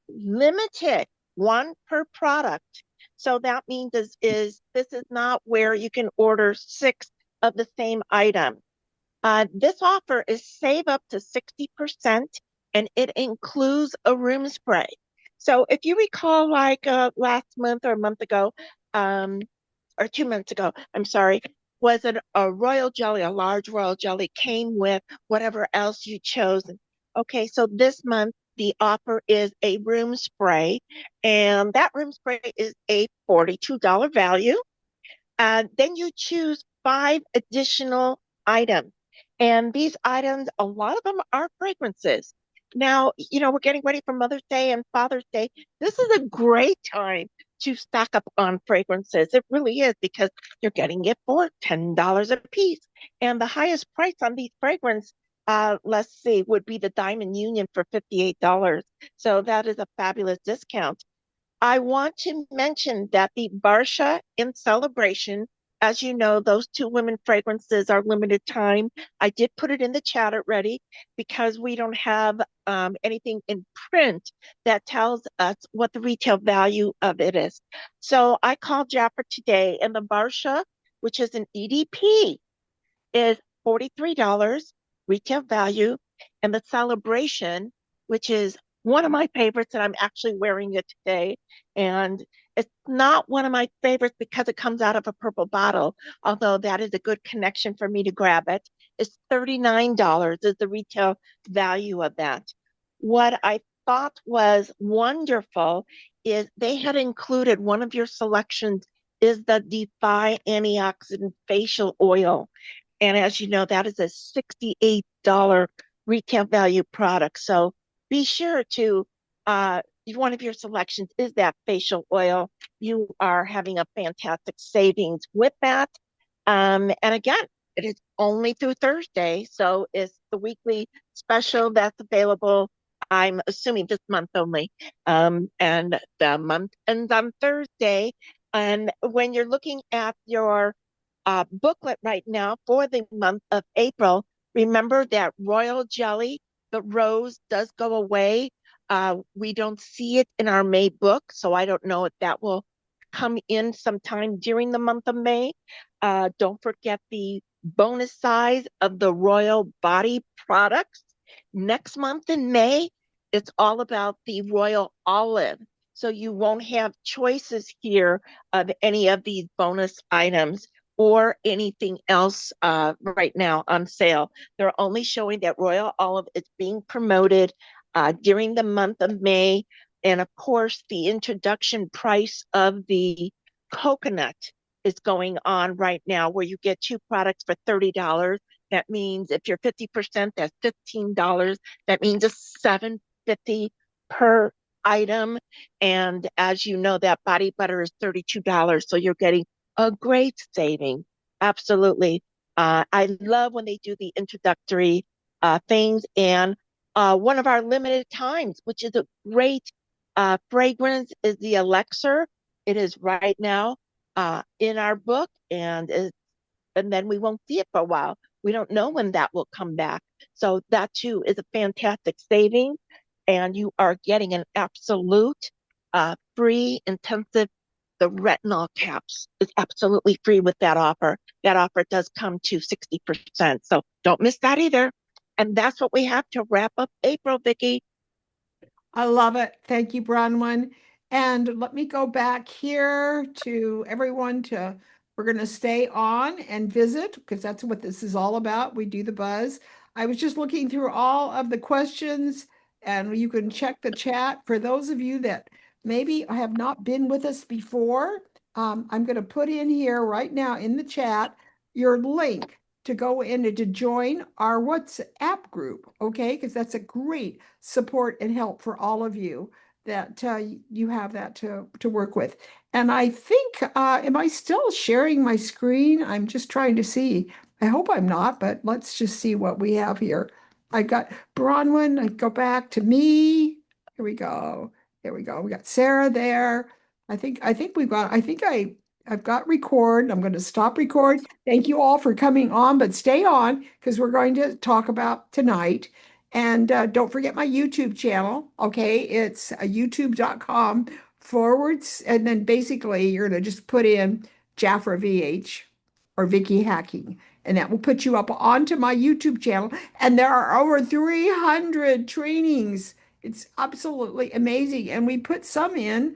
S6: Limited, one per product. So that means this is not where you can order 6 of the same item. This offer is save up to 60%, and it includes a room spray. So if you recall, like last month or a month ago, or 2 months ago, I'm sorry, was it a royal jelly, a large royal jelly came with whatever else you chose. Okay, so this month the offer is a room spray, and that room spray is a $42 value. Then you choose 5 additional items. And these items, a lot of them are fragrances. Now, we're getting ready for Mother's Day and Father's Day. This is a great time to stack up on fragrances. It really is, because you're getting it for $10 a piece. And the highest price on these fragrances, let's see, would be the Diamond Union for $58. So that is a fabulous discount. I want to mention that the Barsha in celebration, as you know, those 2 women fragrances are limited time. I did put it in the chat already because we don't have anything in print that tells us what the retail value of it is. So I called Jafra today, and the Barsha, which is an EDP, is $43 retail value, and the celebration, which is one of my favorites, and I'm actually wearing it today. And it's not one of my favorites because it comes out of a purple bottle, although that is a good connection for me to grab it. It's $39 is the retail value of that. What I thought was wonderful is they had included, one of your selections is the Defy Antioxidant Facial Oil. And as you know, that is a $68 retail value product. So be sure to, one of your selections is that facial oil. You are having a fantastic savings with that. And again, it is only through Thursday. So it's the weekly special that's available, I'm assuming this month only. And the month ends on Thursday. And when you're looking at your booklet right now for the month of April, remember that royal jelly, the rose, does go away. We don't see it in our May book, so I don't know if that will come in sometime during the month of May. Don't forget the bonus size of the Royal Body products. Next month in May, it's all about the Royal Olive. So you won't have choices here of any of these bonus items or anything else right now on sale. They're only showing that Royal Olive is being promoted during the month of May. And of course, the introduction price of the coconut is going on right now, where you get 2 products for $30. That means if you're 50%, that's $15. That means it's $7.50 per item. And as you know, that body butter is $32. So you're getting a great saving. Absolutely. I love when they do the introductory things. And one of our limited times, which is a great fragrance, is the Elixir. It is right now in our book, and then we won't see it for a while. We don't know when that will come back. So that too is a fantastic saving, and you are getting an absolute free intensive. The retinol caps is absolutely free with that offer. That offer does come to 60%. So don't miss that either. And that's what we have to wrap up April, Vicki.
S1: I love it. Thank you, Bronwyn. And let me go back here to everyone we're going to stay on and visit because that's what this is all about. We do the buzz. I was just looking through all of the questions and you can check the chat. For those of you that maybe have not been with us before, I'm going to put in here right now in the chat your link to go in and to join our WhatsApp group, okay? Because that's a great support and help for all of you that you have that to work with. And I think, am I still sharing my screen? I'm just trying to see. I hope I'm not, but let's just see what we have here. I got Bronwyn. I go back to me. Here we go. There we go. We got Sara there. I think I've got record. I'm going to stop record. Thank you all for coming on, but stay on because we're going to talk about tonight. And don't forget my YouTube channel. Okay, it's youtube.com and then basically you're going to just put in Jafra VH or Vicky Hacking, and that will put you up onto my YouTube channel. And there are over 300 trainings. It's absolutely amazing. And we put some in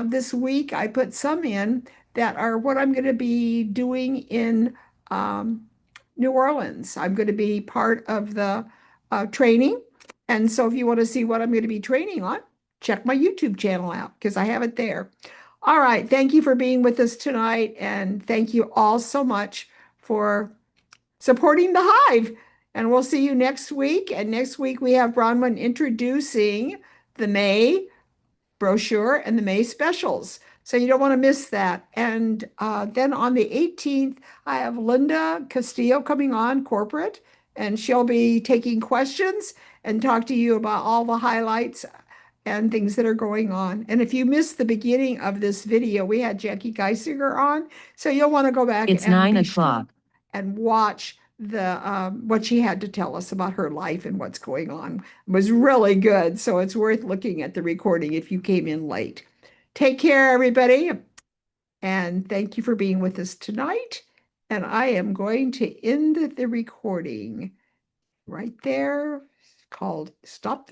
S1: this week. I put some in that are what I'm going to be doing in New Orleans. I'm going to be part of the training. And so if you want to see what I'm going to be training on, check my YouTube channel out because I have it there. All right. Thank you for being with us tonight. And thank you all so much for supporting the Hive. And we'll see you next week. And next week we have Bronwyn introducing the May brochure and the May specials. So you don't want to miss that. And then on the 18th, I have Linda Castillo coming on corporate, and she'll be taking questions and talk to you about all the highlights and things that are going on. And if you missed the beginning of this video, we had Jackie Geisinger on. So you'll want to go back
S7: It's
S1: and
S7: 9
S1: be
S7: o'clock.
S1: sure and watch the what she had to tell us about her life and what's going on. It was really good. So it's worth looking at the recording if you came in late. Take care, everybody. And thank you for being with us tonight. And I am going to end the recording right there. It's called Stop the